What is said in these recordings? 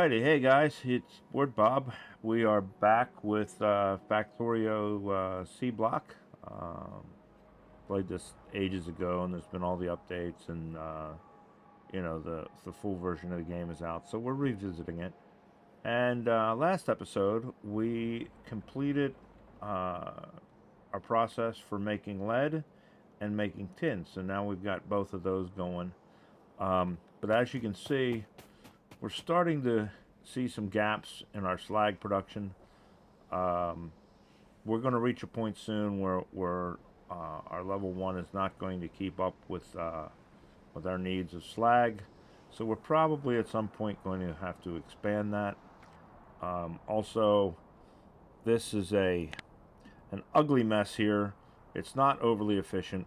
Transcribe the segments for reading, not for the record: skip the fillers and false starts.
Alrighty, hey guys, it's Board Bob. We are back with Factorio Seablock. Played this ages ago, and there's been all the updates, and the full version of the game is out, so we're revisiting it. And last episode, we completed our process for making lead and making tin. So now we've got both of those going. But as you can see, we're starting to see some gaps in our slag production. We're going to reach a point soon where our level 1 is not going to keep up with our needs of slag. So we're probably at some point going to have to expand that. Also, this is an ugly mess here. It's not overly efficient.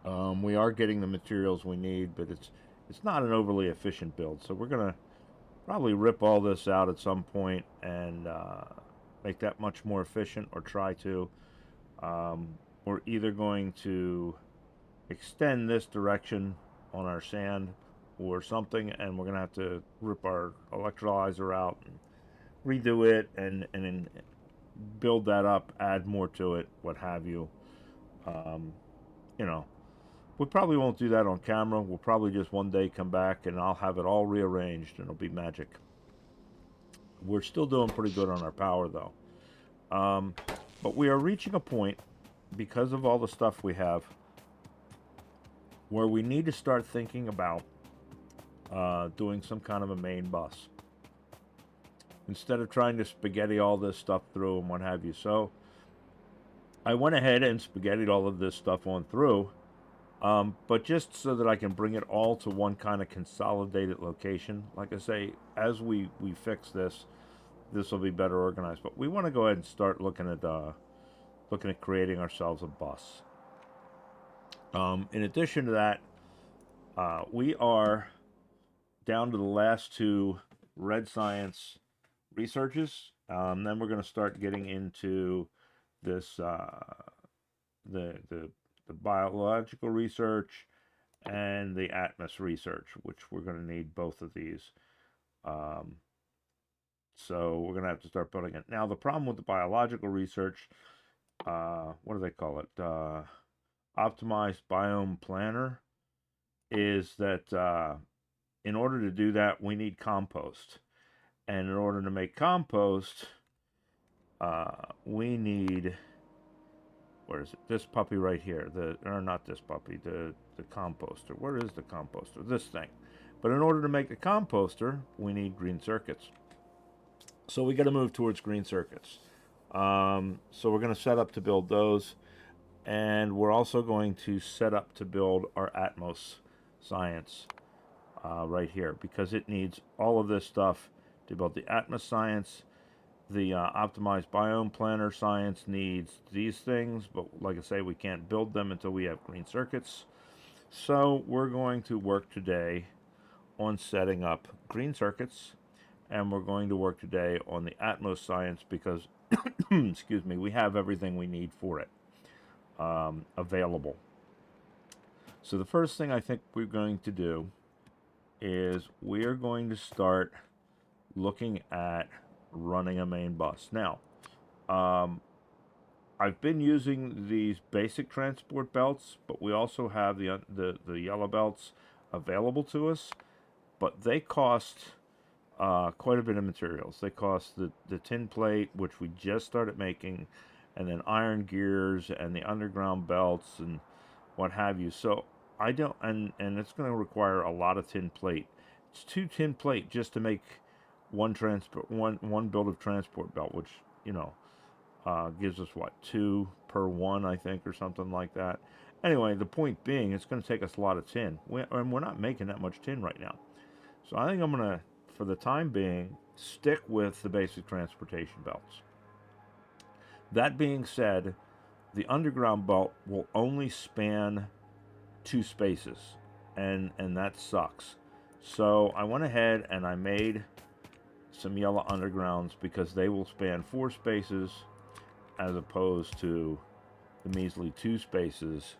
We are getting the materials we need, but it's not an overly efficient build. So we're going to probably rip all this out at some point and make that much more efficient, or try to. We're either going to extend this direction on our sand or something, and we're going to have to rip our electrolyzer out and redo it and build that up, add more to it, what have you. We probably won't do that on camera. We'll probably just one day come back and I'll have it all rearranged and it'll be magic. We're still doing pretty good on our power though. But we are reaching a point, because of all the stuff we have, where we need to start thinking about doing some kind of a main bus, instead of trying to spaghetti all this stuff through and what have you. So I went ahead and spaghettied all of this stuff on through, but just so that I can bring it all to one kind of consolidated location. Like I say, as we fix this will be better organized. But we want to go ahead and start looking at creating ourselves a bus. In addition to that, we are down to the last two red science researches. Then we're going to start getting into this the biological research and the atmos research, which we're going to need both of these. So we're going to have to start building it. Now, the problem with the biological research, what do they call it? Optimized biome planner, is that in order to do that, we need compost. And in order to make compost, we need, where is it? This puppy right here. Not this puppy, the composter. Where is the composter? This thing. But in order to make a composter, we need green circuits. So we got to move towards green circuits. So we're going to set up to build those. And we're also going to set up to build our Atmos science right here, because it needs all of this stuff to build the Atmos science. The optimized biome planner science needs these things, but like I say, we can't build them until we have green circuits. So we're going to work today on setting up green circuits, and we're going to work today on the Atmos science, because excuse me, we have everything we need for it available. So the first thing I think we're going to do is we are going to start looking at running a main bus. Now, I've been using these basic transport belts, but we also have the yellow belts available to us, but they cost quite a bit of materials. They cost the tin plate, which we just started making, and then iron gears and the underground belts and what have you. So I don't, and it's going to require a lot of tin plate. It's 2 tin plate just to make one build of transport belt, which gives us what, 2 per 1, I think, or something like that. Anyway, the point being, it's going to take us a lot of tin, and we're not making that much tin right now. So I think I'm going to, for the time being, stick with the basic transportation belts. That being said, the underground belt will only span 2 spaces, and that sucks. So I went ahead and I made some yellow undergrounds, because they will span 4 spaces as opposed to the measly 2 spaces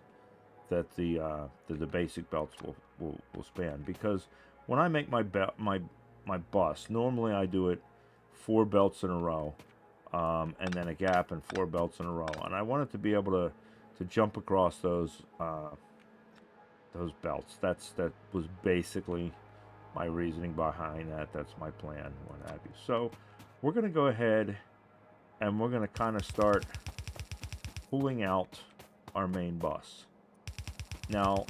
that the basic belts will span. Because when I make my my bus. Normally I do it 4 belts in a row, and then a gap and 4 belts in a row. And I wanted to be able to jump across those belts. That was basically my reasoning behind that. That's my plan, what have you. So we're going to go ahead and we're going to kind of start pulling out our main bus. Now,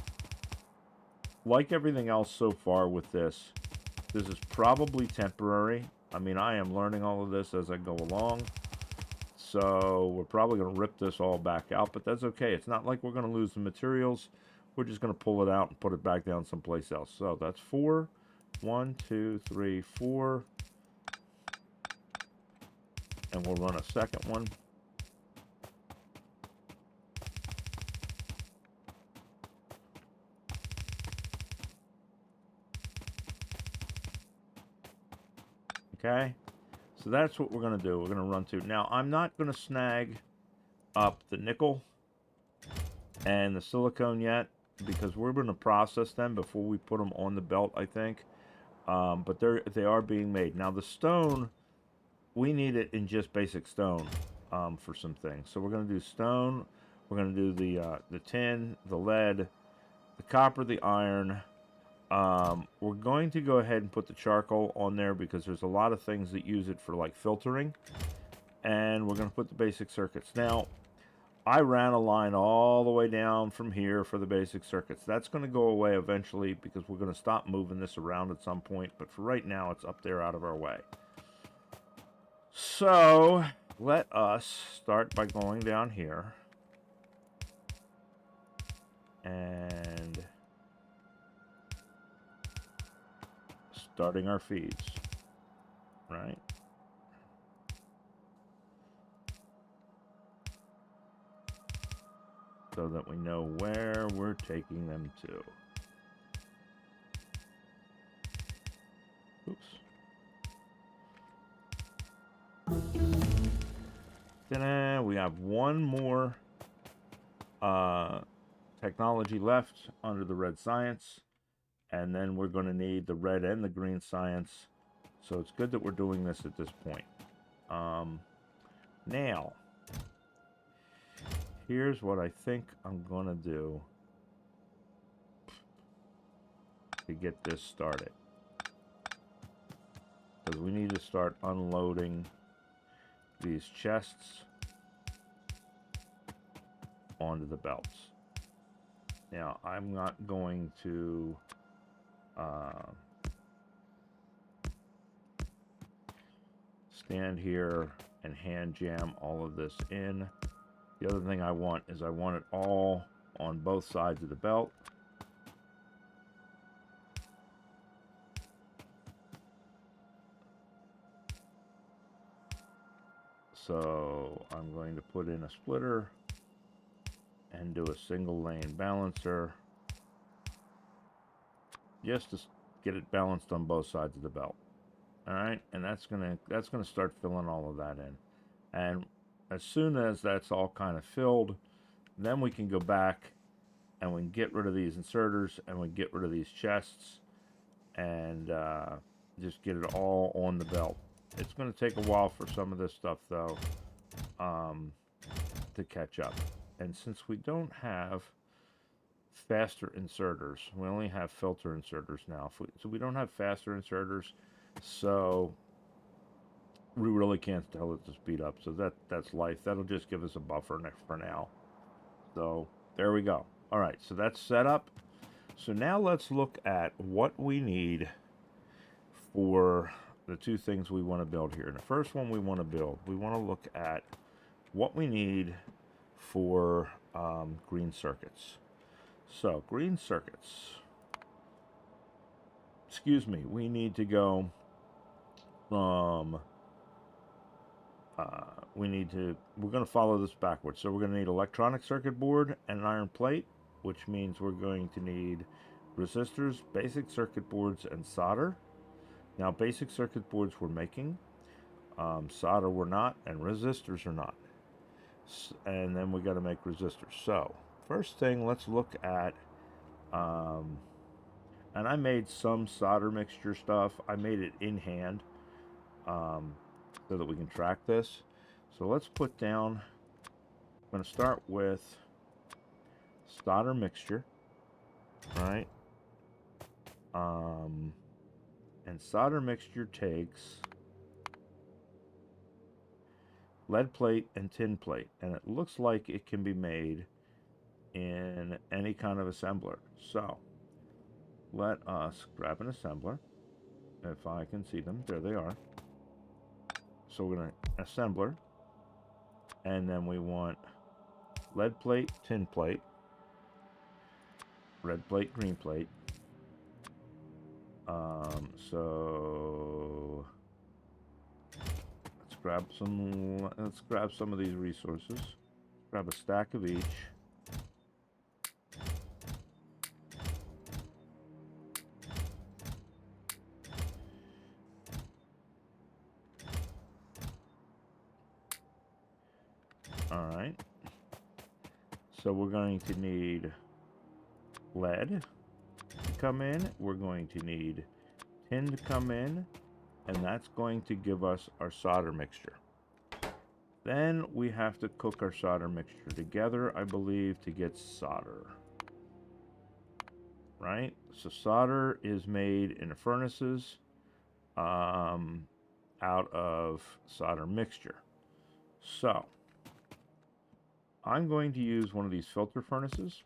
like everything else so far with this is probably temporary. I mean, I am learning all of this as I go along. So we're probably going to rip this all back out, but that's okay. It's not like we're going to lose the materials. We're just going to pull it out and put it back down someplace else. So that's 4. 1, 2, 3, 4. And we'll run a second one. Okay, so that's what we're going to do. We're going to run 2. Now, I'm not going to snag up the nickel and the silicone yet, because we're going to process them before we put them on the belt, I think. But they are being made. Now, the stone, we need it in just basic stone for some things. So we're going to do stone. We're going to do the tin, the lead, the copper, the iron. We're going to go ahead and put the charcoal on there because there's a lot of things that use it for like filtering. And we're going to put the basic circuits. Now, I ran a line all the way down from here for the basic circuits. That's going to go away eventually because we're going to stop moving this around at some point. But for right now, it's up there out of our way. So let us start by going down here and starting our feeds, right? So that we know where we're taking them to. Oops. Ta-da! We have one more technology left under the red science. And then we're going to need the red and the green science. So it's good that we're doing this at this point. Now, here's what I think I'm going to do to get this started. Because we need to start unloading these chests onto the belts. Now, I'm not going to stand here and hand jam all of this in. The other thing I want is I want it all on both sides of the belt. So I'm going to put in a splitter and do a single lane balancer just to get it balanced on both sides of the belt. All right, and that's gonna start filling all of that in. And as soon as that's all kind of filled, then we can go back and we can get rid of these inserters and we get rid of these chests and just get it all on the belt. It's going to take a while for some of this stuff though to catch up. And since we don't have faster inserters, we only have filter inserters now. So we don't have faster inserters, so we really can't tell it to speed up. So that's life. That'll just give us a buffer for now. So there we go. All right, so that's set up. So now let's look at what we need for the two things we want to build here. And the first one we want to look at what we need for green circuits. So green circuits, we need to go we're going to follow this backwards. So we're going to need electronic circuit board and an iron plate, which means we're going to need resistors, basic circuit boards, and solder. Now, basic circuit boards we're making, solder we're not, and resistors are not. And then we got to make resistors. So first thing, let's look at And I made some solder mixture stuff. I made it in hand so that we can track this. So let's put down, I'm going to start with solder mixture, right? And solder mixture takes lead plate and tin plate, and it looks like it can be made in any kind of assembler. So let us grab an assembler. If I can see them, there they are. So we're going to assembler, and then we want lead plate, tin plate, red plate, green plate. So let's grab some of these resources. Grab a stack of each. All right. So we're going to need lead to come in. We're going to need tin to come in, and that's going to give us our solder mixture. Then we have to cook our solder mixture together, I believe, to get solder. Right? So solder is made in the furnaces out of solder mixture. So I'm going to use one of these filter furnaces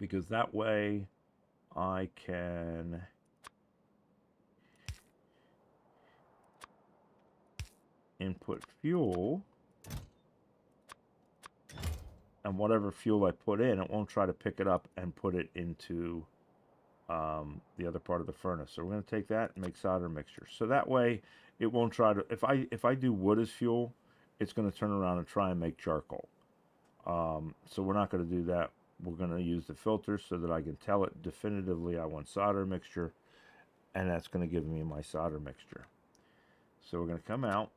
because that way I can input fuel, and whatever fuel I put in, it won't try to pick it up and put it into the other part of the furnace. So we're going to take that and make solder mixture. So that way it won't try to, if I do wood as fuel, it's going to turn around and try and make charcoal. So we're not going to do that. We're going to use the filter so that I can tell it definitively I want solder mixture, and that's going to give me my solder mixture. So we're going to come out,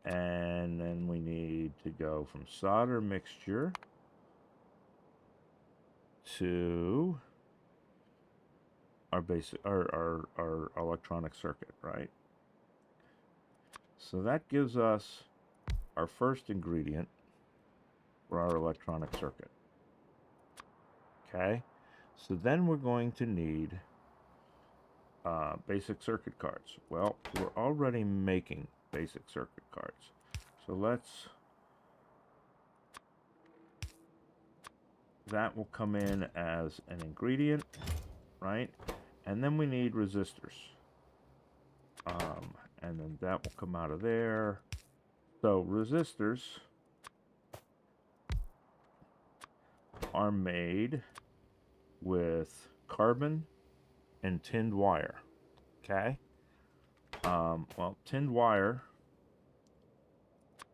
and then we need to go from solder mixture to our basic, our electronic circuit, right? So that gives us our first ingredient for our electronic circuit. Okay, so then we're going to need basic circuit cards. Well, we're already making basic circuit cards. So that will come in as an ingredient, right? And then we need resistors. And then that will come out of there. So resistors are made with carbon and tinned wire. Okay? Well, tinned wire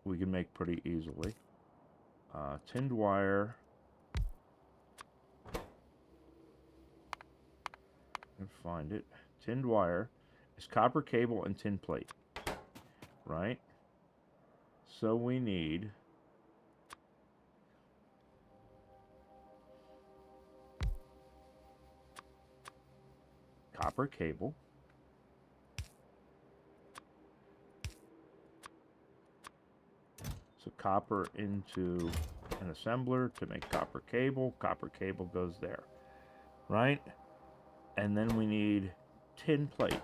we can make pretty easily. Tinned wire, and find it. Tinned wire is copper cable and tin plate, right? So we need copper cable, so copper into an assembler to make copper cable. Copper cable goes there, right? And then we need tin plate,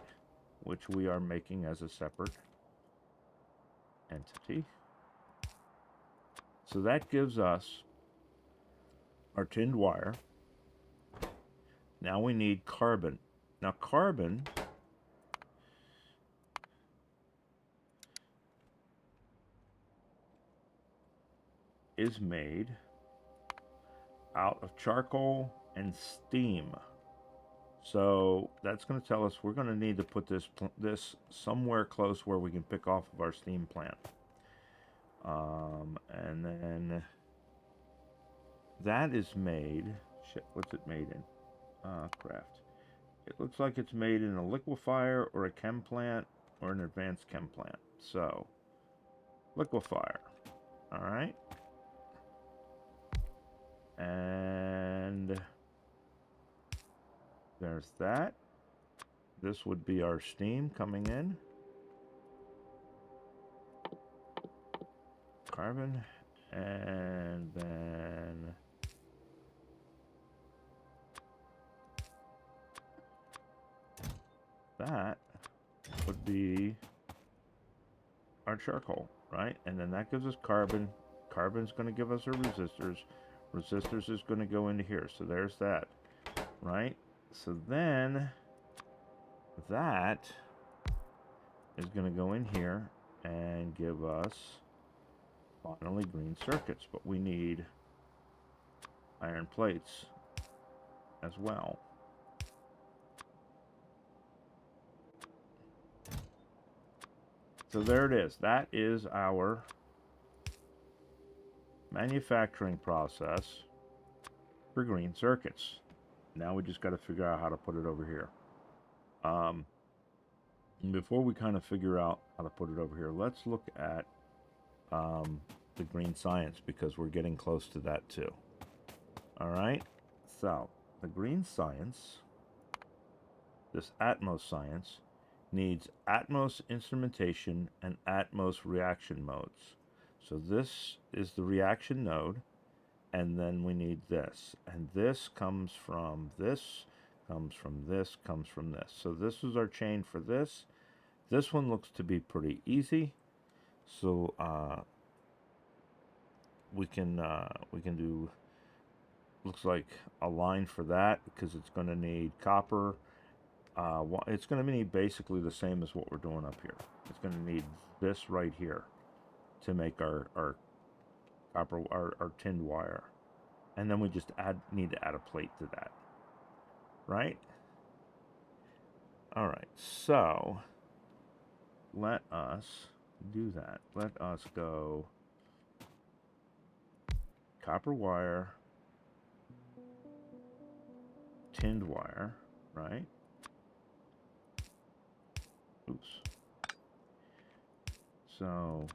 which we are making as a separate entity. So that gives us our tinned wire. Now we need carbon. Now carbon is made out of charcoal and steam. So that's going to tell us we're going to need to put this somewhere close where we can pick off of our steam plant. And then that is made, what's it made in? Craft. It looks like it's made in a liquefier or a chem plant or an advanced chem plant. So, liquefier. Alright. And There's that. This would be our steam coming in. Carbon. And then that would be our charcoal, right? And then that gives us carbon. Carbon's going to give us our resistors. Resistors is going to go into here. So there's that, right? So then that is going to go in here and give us finally green circuits. But we need iron plates as well. So there it is. That is our manufacturing process for green circuits. Now we just got to figure out how to put it over here. Before we kind of figure out how to put it over here, let's look at the green science, because we're getting close to that too. All right, so the green science, this Atmos science, needs Atmos instrumentation and Atmos reaction modes. So this is the reaction node, and then we need this. And this comes from this, comes from this, comes from this. So this is our chain for this. This one looks to be pretty easy. So we can do, looks like a line for that, because it's going to need copper. It's going to need basically the same as what we're doing up here. It's going to need this right here to make our copper, our tinned wire. And then we just need to add a plate to that, right? All right, so let us do that. Let us go copper wire, tinned wire, right? Oops. So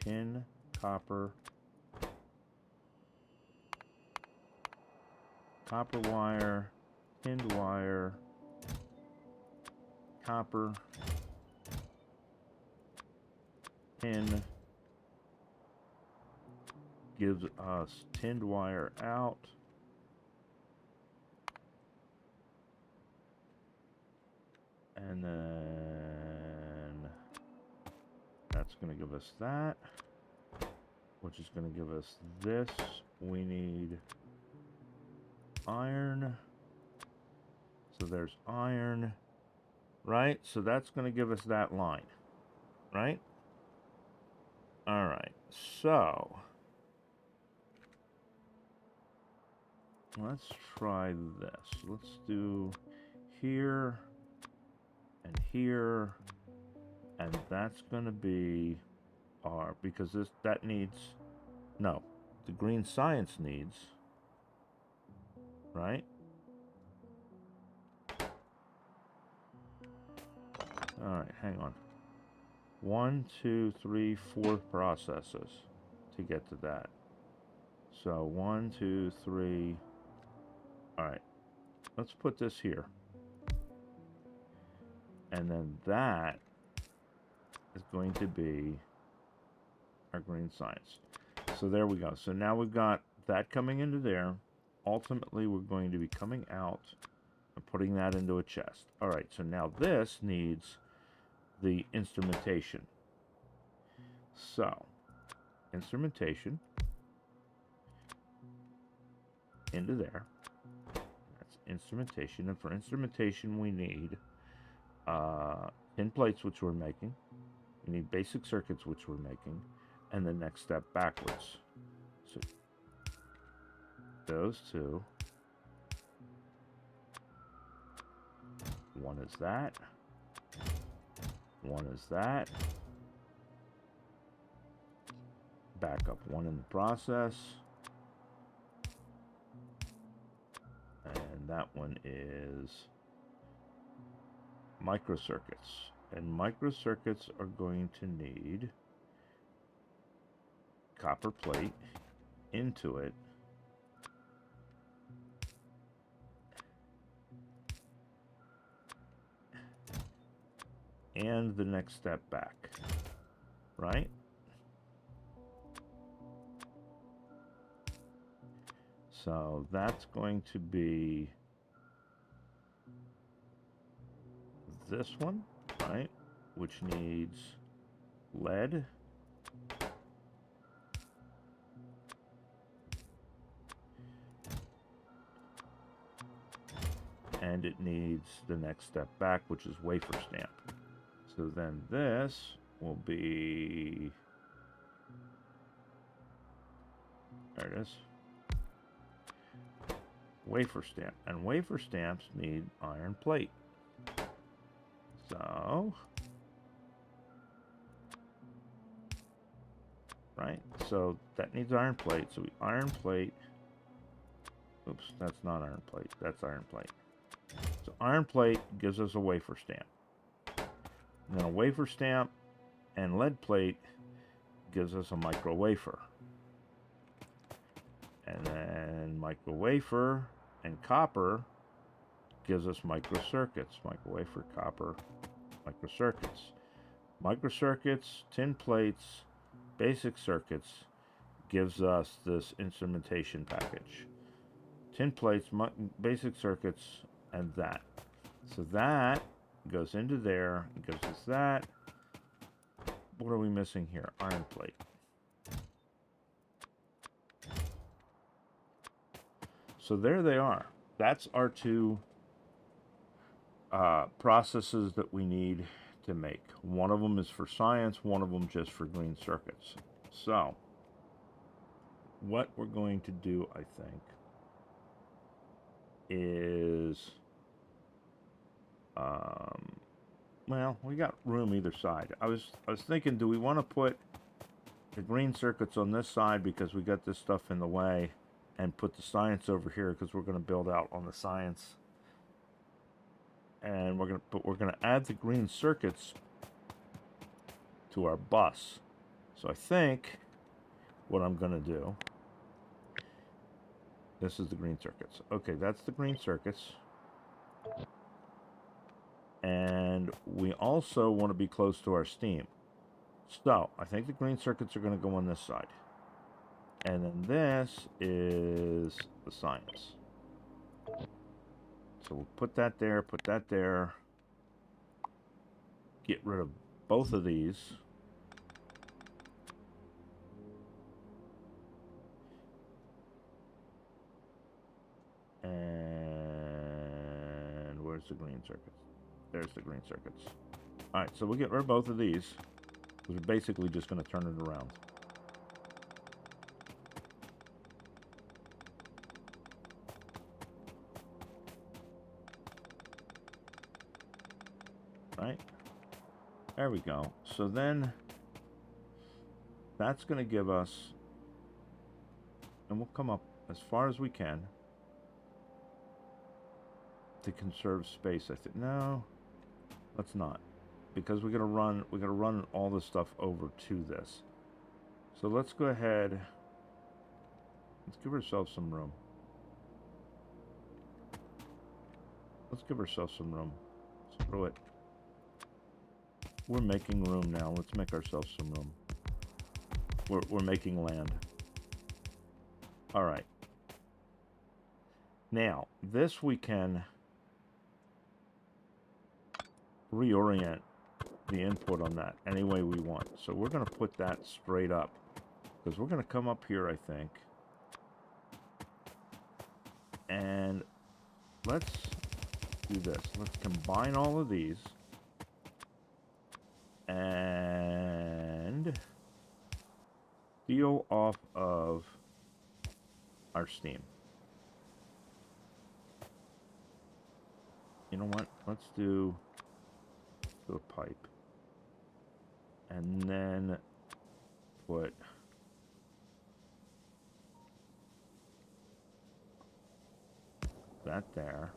tin, copper, copper wire, tinned wire, copper, tin, gives us tinned wire out. And then that's going to give us that, which is going to give us this. We need iron. So there's iron, right? So that's going to give us that line, right? All right, so let's try this. Let's do here and here, and that's going to be our, because that needs, no, the green science needs, right? All right, hang on. 1, 2, 3, 4 processes to get to that. So 1, 2, 3. All right, let's put this here. And then that is going to be our green science. So there we go. So now we've got that coming into there. Ultimately, we're going to be coming out and putting that into a chest. All right, so now this needs the instrumentation. So, instrumentation into there. That's instrumentation. And for instrumentation, we need tin plates, which we're making. We need basic circuits, which we're making. And the next step backwards. So, those two. One is that. One is that. Back up one in the process. And that one is microcircuits. And microcircuits are going to need copper plate into it. and the next step back, right? So that's going to be this one, right? Which needs lead. And it needs the next step back, which is wafer stamp. So then this will be, there it is, wafer stamp. And wafer stamps need iron plate. So, right, so that needs iron plate. So we iron plate, oops, that's not iron plate, that's iron plate. So iron plate gives us a wafer stamp. And then a wafer stamp and lead plate gives us a micro wafer. And then micro wafer and copper gives us microcircuits. Micro wafer, copper, microcircuits. Microcircuits, tin plates, basic circuits gives us this instrumentation package. Tin plates, basic circuits, and that. So that goes into there, it gives us that. What are we missing here? Iron plate. So there they are. That's our two processes that we need to make. One of them is for science, one of them just for green circuits. So what we're going to do, I think, is well, we got room either side. I was thinking, do we want to put the green circuits on this side because we got this stuff in the way, and put the science over here because we're going to build out on the science, and we're going to add the green circuits to our bus. So I think what I'm going to do, this is the green circuits. Okay, that's the green circuits. And we also want to be close to our steam. So I think the green circuits are going to go on this side. And then this is the science. So we'll put that there, get rid of both of these. And where's the green circuits? There's the green circuits. Alright, so we'll get rid of both of these. We're basically just going to turn it around. Right? There we go. So then that's going to give us, and we'll come up as far as we can to conserve space. I think, no, let's not, because we're going to run all this stuff over to this. So let's go ahead, let's give ourselves some room. Let's give ourselves some room. Screw it. We're making room now. Let's make ourselves some room. We're making land. All right. Now, this we can reorient the input on that any way we want. So we're going to put that straight up, because we're going to come up here, I think. And let's do this. Let's combine all of these. And steal off of our steam. You know what? Let's do a pipe. And then put that there.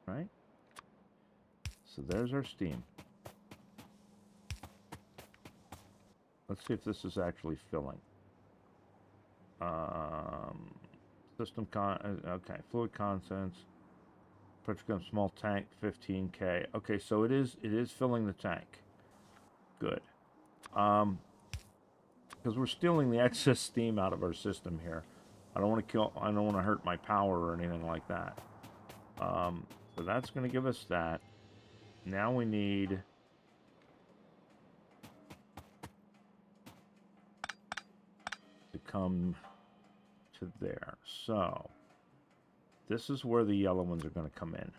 Right? So there's our steam. Let's see if this is actually filling. System okay, fluid contents. Petrochemical small tank, 15K. Okay, so it is filling the tank. Good. Because we're stealing the excess steam out of our system here. I don't want to hurt my power or anything like that. So that's going to give us that. Now we need to come to there. So this is where the yellow ones are going to come in,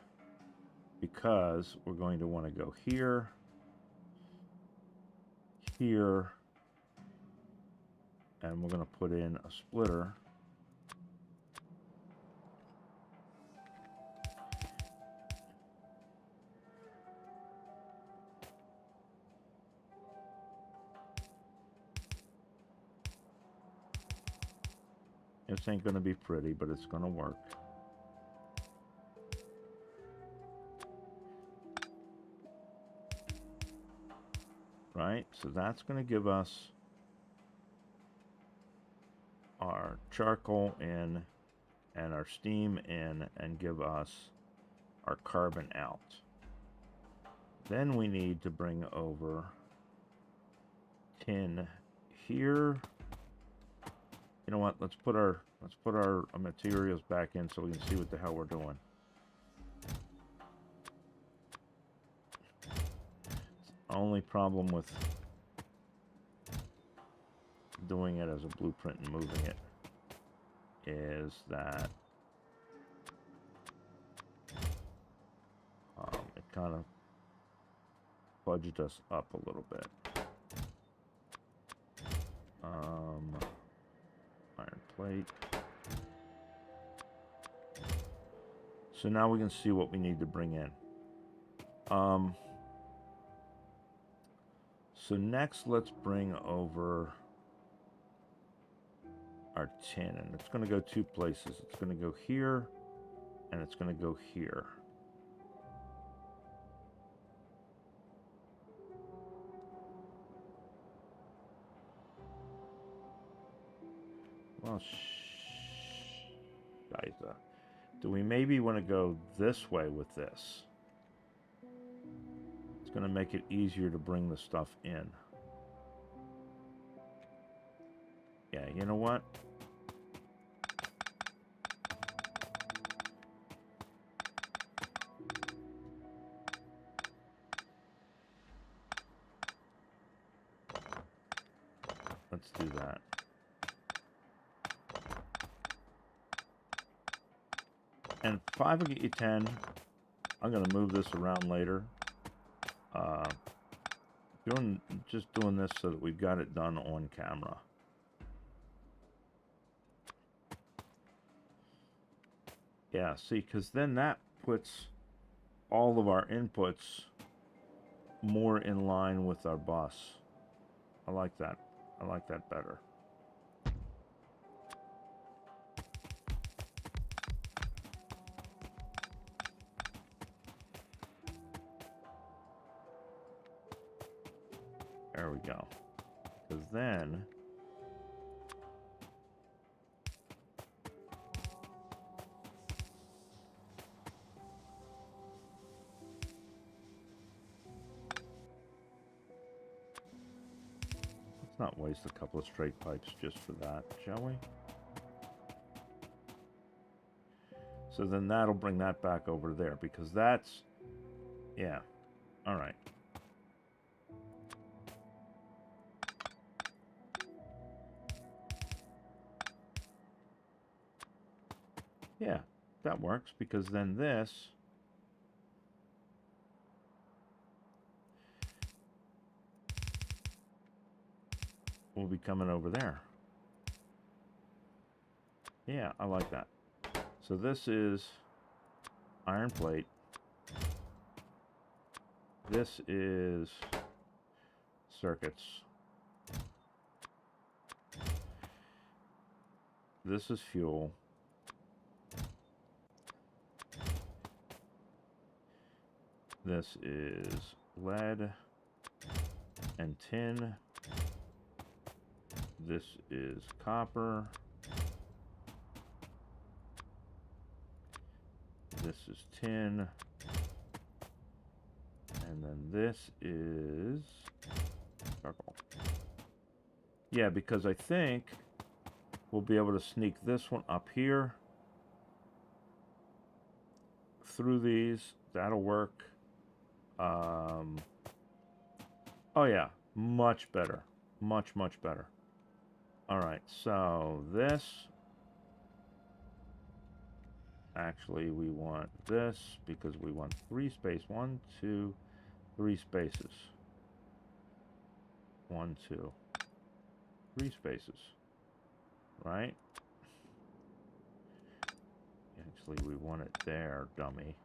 because we're going to want to go here, here, and we're going to put in a splitter. This ain't going to be pretty, but it's going to work. Right? So that's going to give us our charcoal in and our steam in, and give us our carbon out. Then we need to bring over tin here. You know what? Let's put our materials back in so we can see what the hell we're doing. Only problem with doing it as a blueprint and moving it is that it kind of fudged us up a little bit. Iron plate. So now we can see what we need to bring in. So next, let's bring over our tin, and it's going to go two places. It's going to go here, and it's going to go here. Well, do we maybe want to go this way with this? It's going to make it easier to bring the stuff in. Yeah, you know what? Let's do that. And 5 will get you 10. I'm going to move this around later. Just doing this so that we've got it done on camera. Yeah, see, because then that puts all of our inputs more in line with our bus. I like that. I like that better. There we go. Because then let's not waste a couple of straight pipes just for that, shall we? So then that'll bring that back over there, because that's, yeah, all right. Yeah, that works, because then this will be coming over there. Yeah, I like that. So this is iron plate. This is circuits. This is fuel. This is lead and tin. This is copper. This is tin. And then this is charcoal. Yeah, because I think we'll be able to sneak this one up here through these. That'll work. Oh yeah, much better. Much, much better. All right, so this. Actually, we want this because we want 3 space. 1, 2, 3 spaces. 1, 2, 3 spaces. Right? Actually, we want it there, dummy.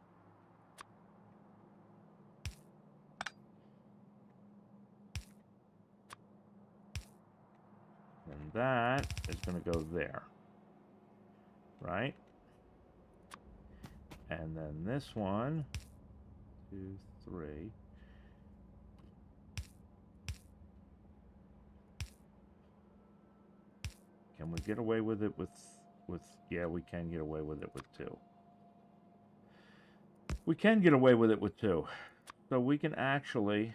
And that is going to go there. Right? And then this one, 2, 3. Can we get away with it with yeah, we can get away with it with 2. We can get away with it with 2. So we can actually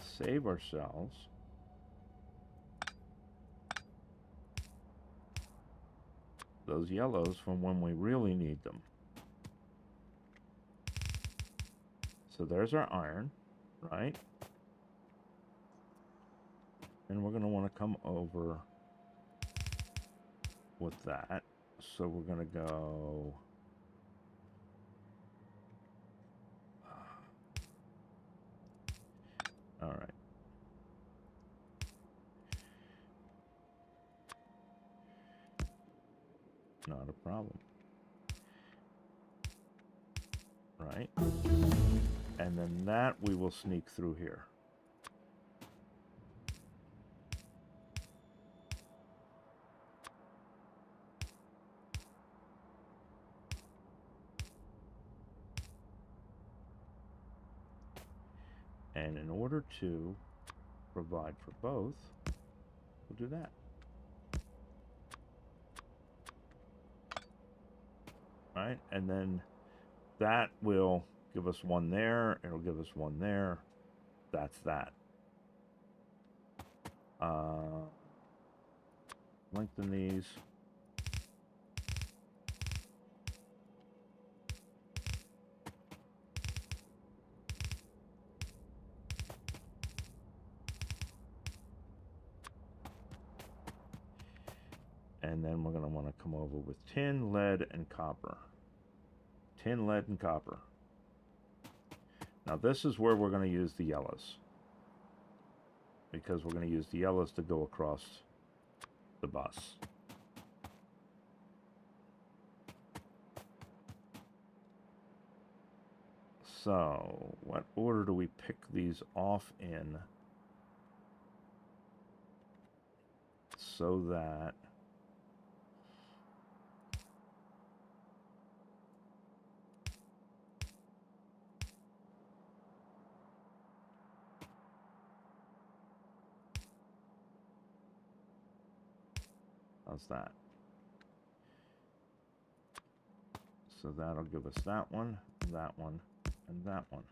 save ourselves those yellows from when we really need them. So there's our iron, right? And we're going to want to come over with that. So we're going to go... All right. Not a problem. Right? And then that we will sneak through here. And in order to provide for both, we'll do that. Right? And then that will give us 1 there. It'll give us 1 there. That's that. Lengthen these. And then we're going to want to come over with tin, lead, and copper. Tin, lead, and copper. Now this is where we're going to use the yellows. Because we're going to use the yellows to go across the bus. So, what order do we pick these off in so that how's that? So that'll give us that one, and that one, and that one.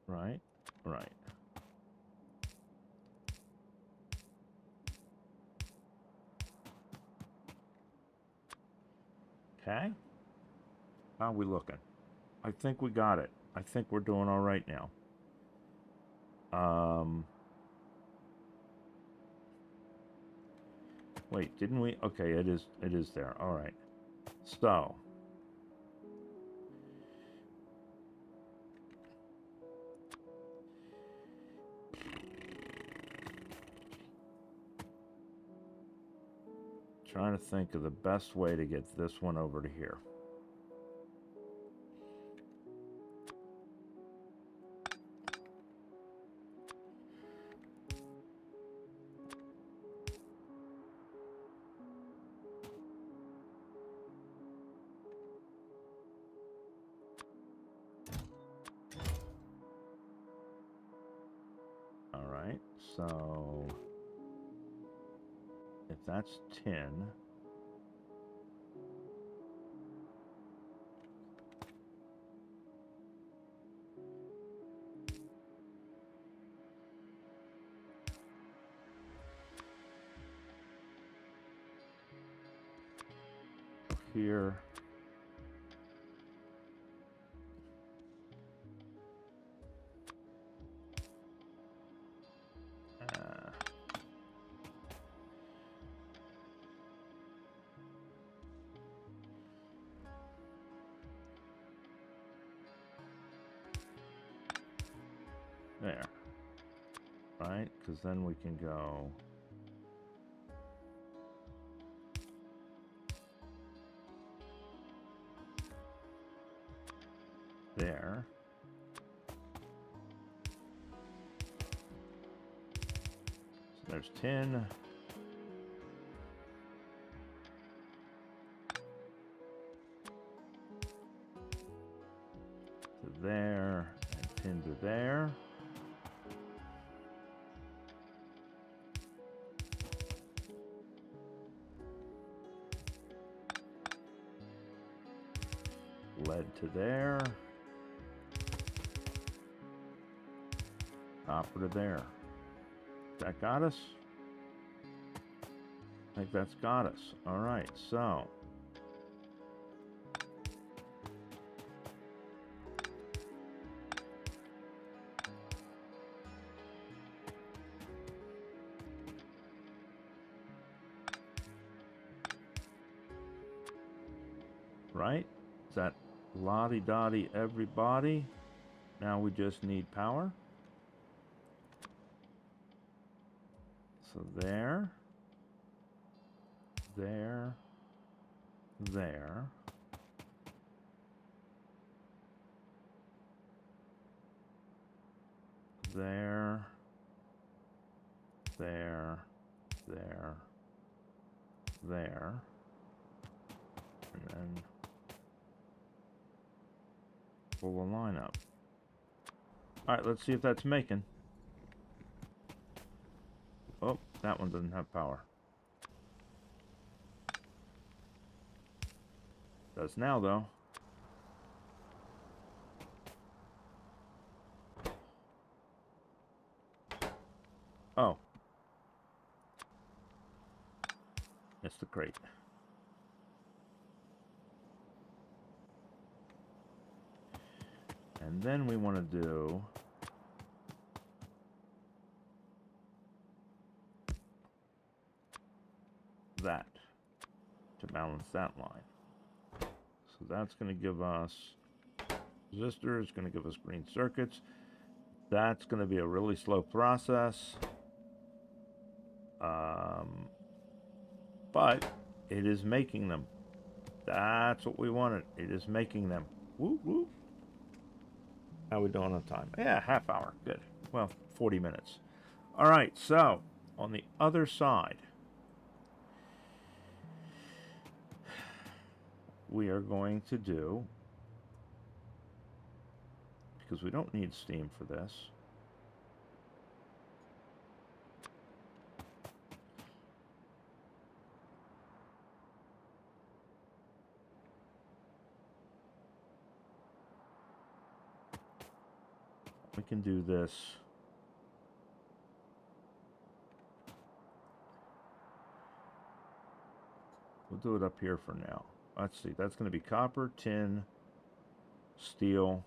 Right, right. Okay. How are we looking? I think we got it. I think we're doing all right now. Wait, didn't we? Okay, it is there. All right. So, Trying to think of the best way to get this one over to here. All right, so if that's tin, here, there, right? Because then we can go there. So there's tin. To there, and tin to there. Lead to there. Copper to there. That got us? I think that's got us. All right, so right? Is that lottie-dottie everybody? Now we just need power. So there, there, there. There, there, there, there. And then pull the line up. All right, let's see if that's making. Oh, that one doesn't have power. Does now, though. Oh. It's the crate. And then we want to do that to balance that line. So that's going to give us resistors, going to give us green circuits. That's going to be a really slow process. But it is making them. That's what we wanted. It is making them. Woo woo. How are we doing on time? Yeah, half hour. Good. Well, 40 minutes. All right, so on the other side, we are going to do, because we don't need steam for this, we can do this. We'll do it up here for now. Let's see, that's going to be copper, tin, steel.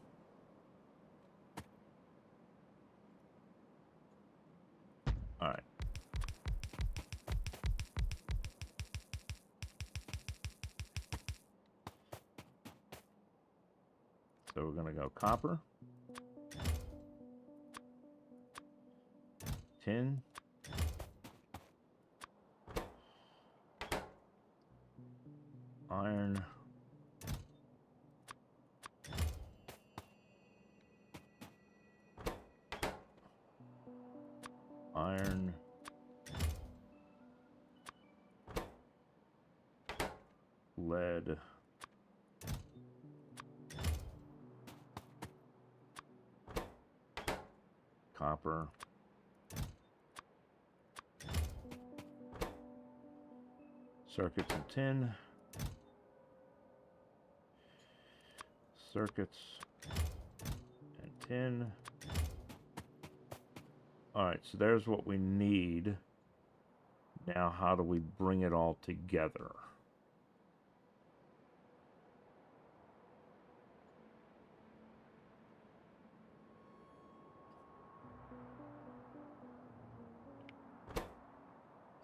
All right. So we're going to go copper, tin, Iron. Iron. Lead. Copper. Circuits and tin. Circuits and tin. Alright, so there's what we need. Now how do we bring it all together?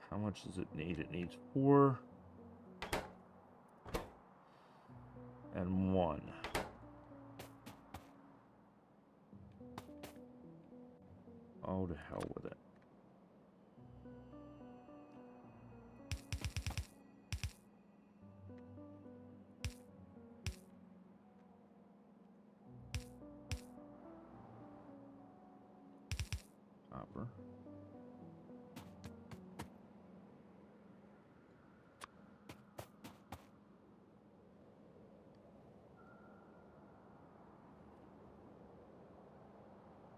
How much does it need? It needs 4 and 1. Oh, to hell with it. Copper.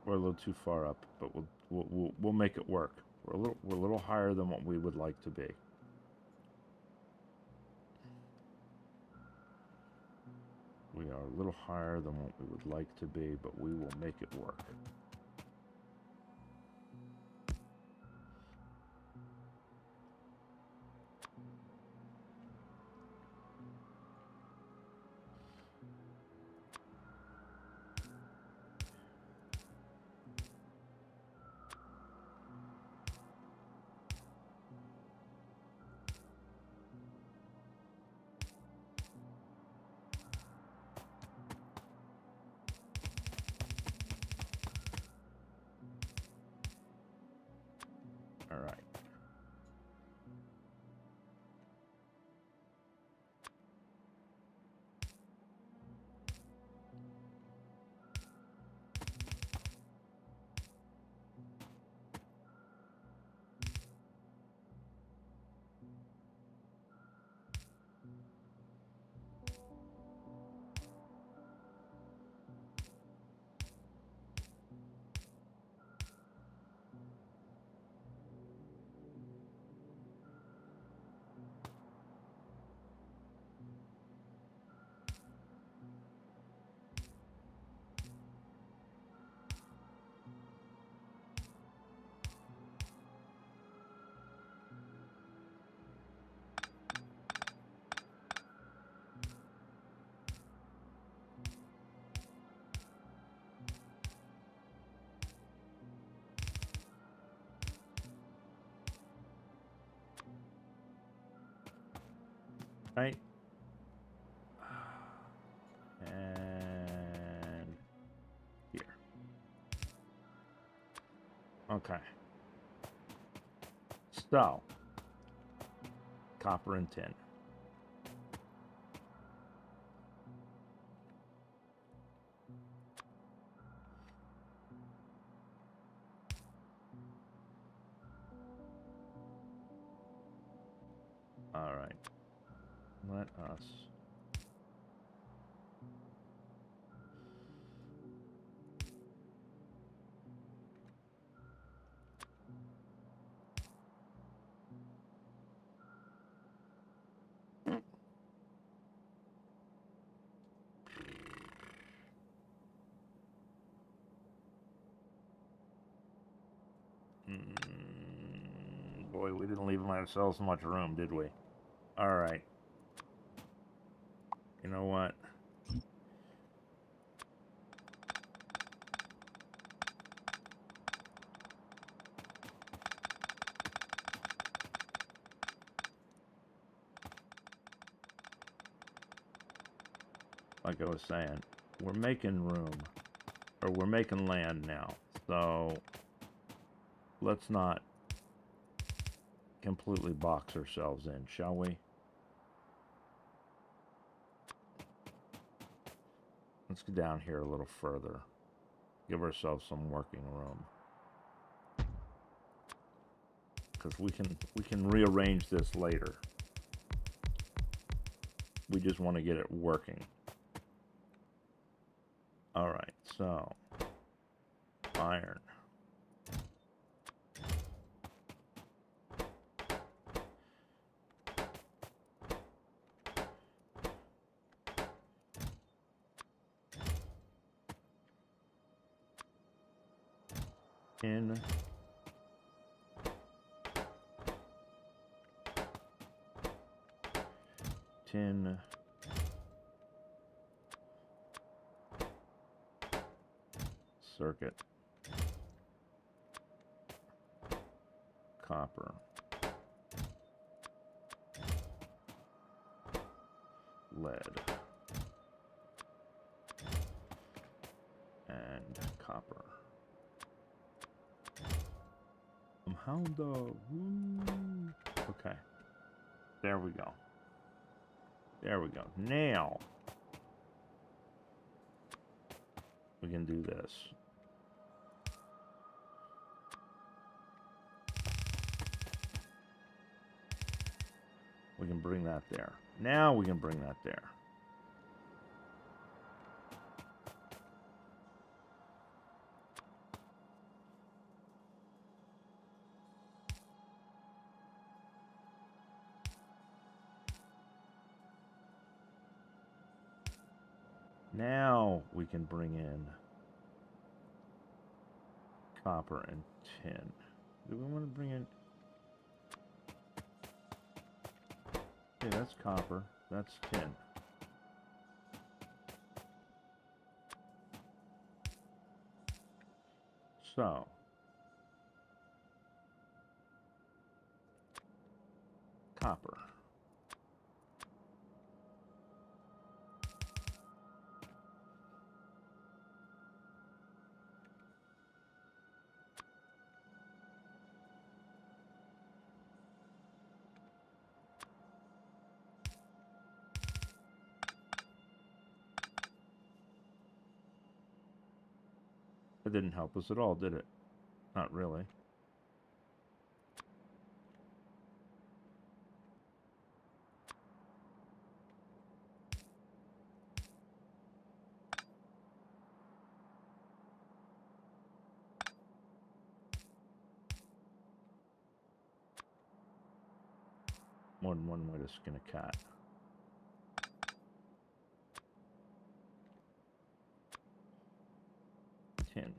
We're a little too far up, but we'll make it work. We're a little higher than what we would like to be. We are a little higher than what we would like to be, but we will make it work. All right. Right. And here. Okay. So, copper and tin. All right. Let us boy, we didn't leave ourselves much room, did we? All right. You know what? Like I was saying, we're making room, or we're making land now. So let's not completely box ourselves in, shall we? Let's go down here a little further. Give ourselves some working room. Because we can rearrange this later. We just want to get it working. Alright, so iron. Tin. Tin. Circuit. Copper. Lead. And copper. Hound dog. Woo. Okay. There we go. There we go. Now we can do this. We can bring that there. Now we can bring that there. Now we can bring in copper and tin. Do we want to bring in... Okay, that's copper. That's tin. So... copper. That didn't help us at all, did it? Not really. More than one way to skin a cat. Tin.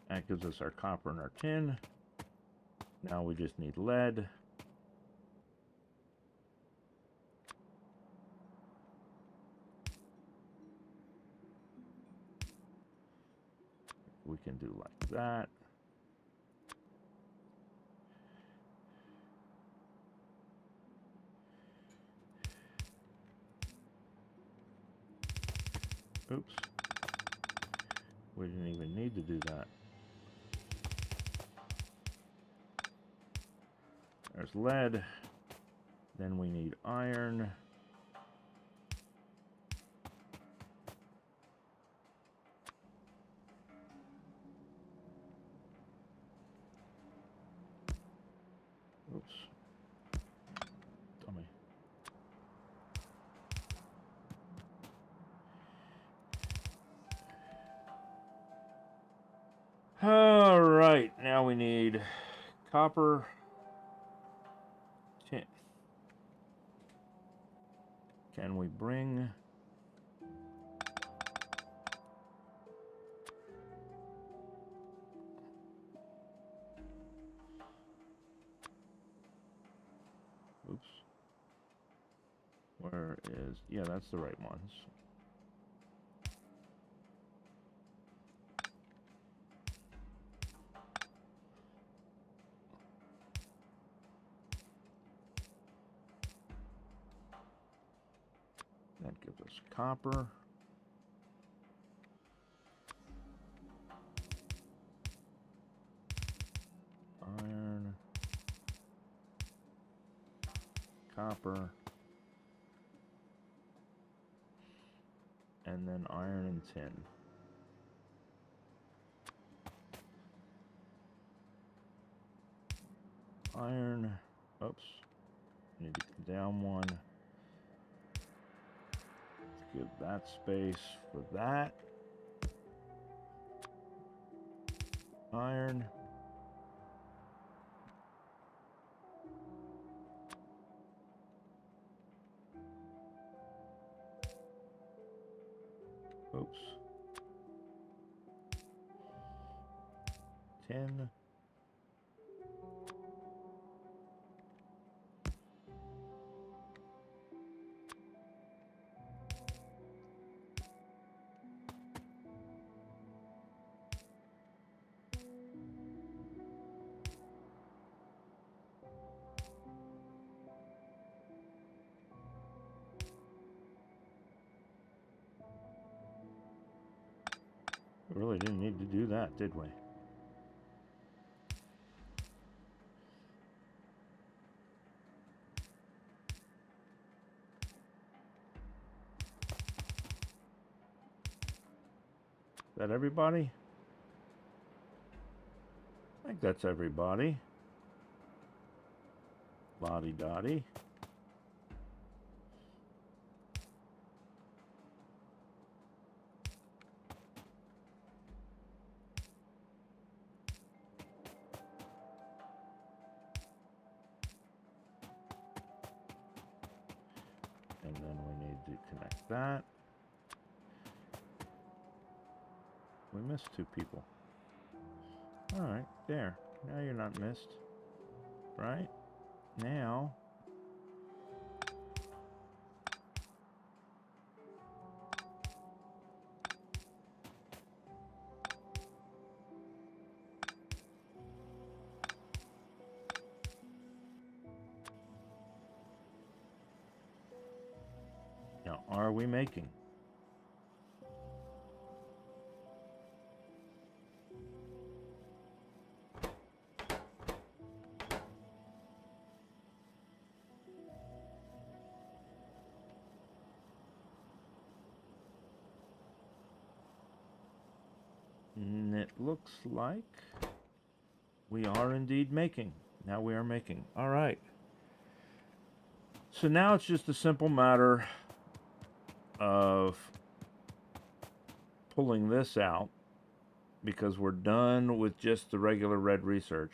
That gives us our copper and our tin. Now we just need lead. We can do like that. Oops. We didn't even need to do that. There's lead. Then we need iron. Oops. Dummy. All right, now we need copper, tin. Can we bring... Oops. Where is... Yeah, that's the right ones. There's copper. Iron. Copper. And then iron and tin. Iron. Oops. Need to go down one. Give that space for that. Iron. Oops. Tin. We really didn't need to do that, did we? Is that everybody? I think that's everybody. Lottie Dottie. And then we need to connect that. We missed two people. Alright, there. Now you're not missed. Right? Now. Now, are we making? It looks like we are indeed making. Now we are making. All right. So now it's just a simple matter of pulling this out because we're done with just the regular red research.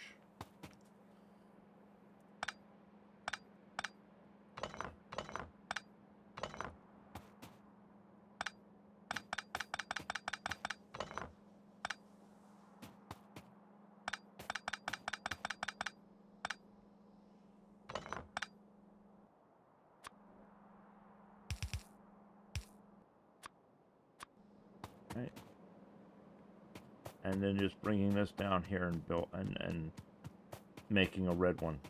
Right. And then just bringing this down here and making a red one.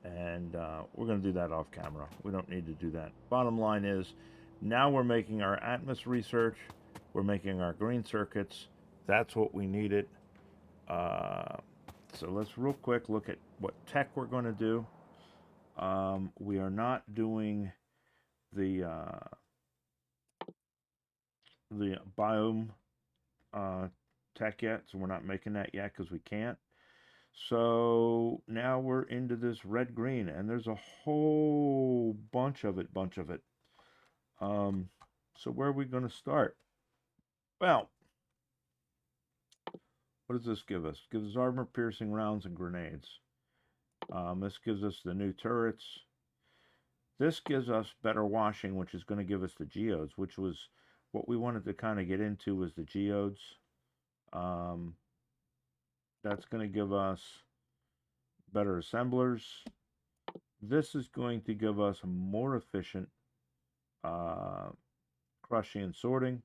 And we're going to do that off camera. We don't need to do that. Bottom line is, now we're making our Atmos research. We're making our green circuits. That's what we needed. So let's real quick look at what tech we're going to do. We are not doing the biome tech yet, so we're not making that yet because we can't. So now we're into this red green, and there's a whole bunch of it. So where are we going to start? Well, what does this give us? It gives us armor piercing rounds and grenades. This gives us the new turrets. This gives us better washing, which is going to give us the geodes, which was what we wanted to kind of get into, was the geodes. That's going to give us better assemblers. This is going to give us a more efficient crushing and sorting.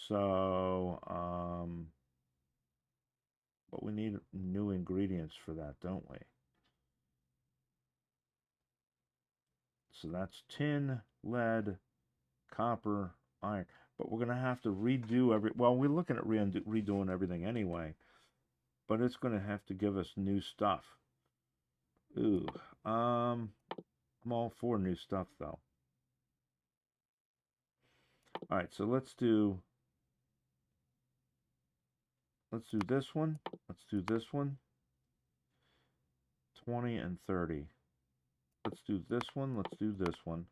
So, but we need new ingredients for that, don't we? So that's tin, lead, copper, iron. But we're going to have to redo well, we're looking at redoing everything anyway. But it's going to have to give us new stuff. Ooh. I'm all for new stuff, though. All right, so let's do this one. Let's do this one. 20 and 30. Let's do this one. Let's do this one.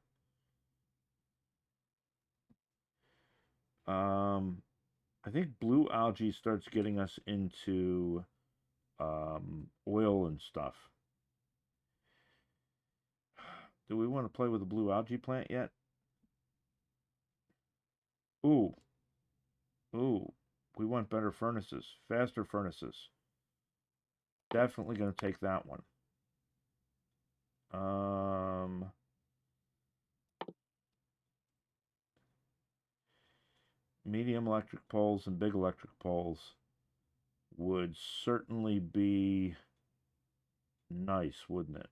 I think blue algae starts getting us into oil and stuff. Do we want to play with the blue algae plant yet? Ooh. Ooh. We want better furnaces. Faster furnaces. Definitely going to take that one. Medium electric poles and big electric poles would certainly be nice, wouldn't it?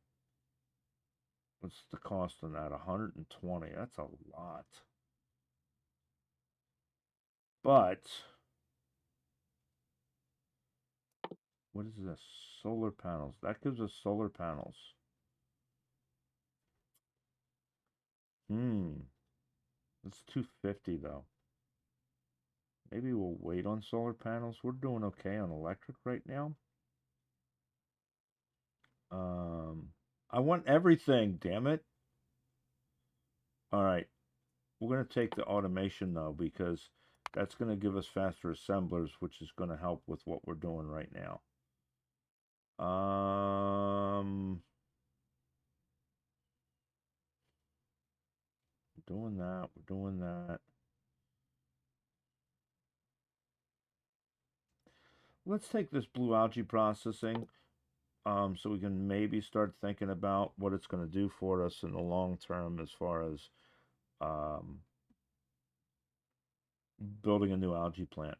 What's the cost on that? 120. That's a lot. But what is this? Solar panels. That gives us solar panels. It's 250 though. Maybe we'll wait on solar panels. We're doing okay on electric right now. I want everything, damn it. All right. We're going to take the automation though, because that's going to give us faster assemblers, which is going to help with what we're doing right now. We're doing that. We're doing that. Let's take this blue algae processing, so we can maybe start thinking about what it's going to do for us in the long term as far as building a new algae plant.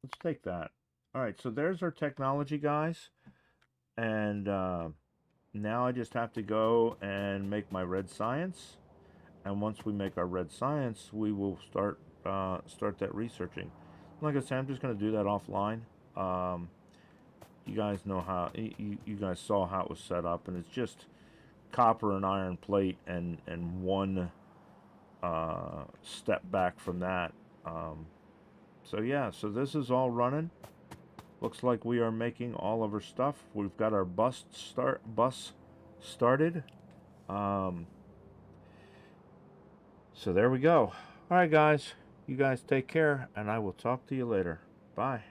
Let's take that. All right, so there's our technology, guys. And now I just have to go and make my red science. And once we make our red science, we will start that researching. Like I said, I'm just going to do that offline. You guys know how, you guys saw how it was set up, and it's just copper and iron plate and one step back from that. So yeah, so this is all running. Looks like we are making all of our stuff. We've got our bus started. So there we go. All right, guys. You guys take care, and I will talk to you later. Bye.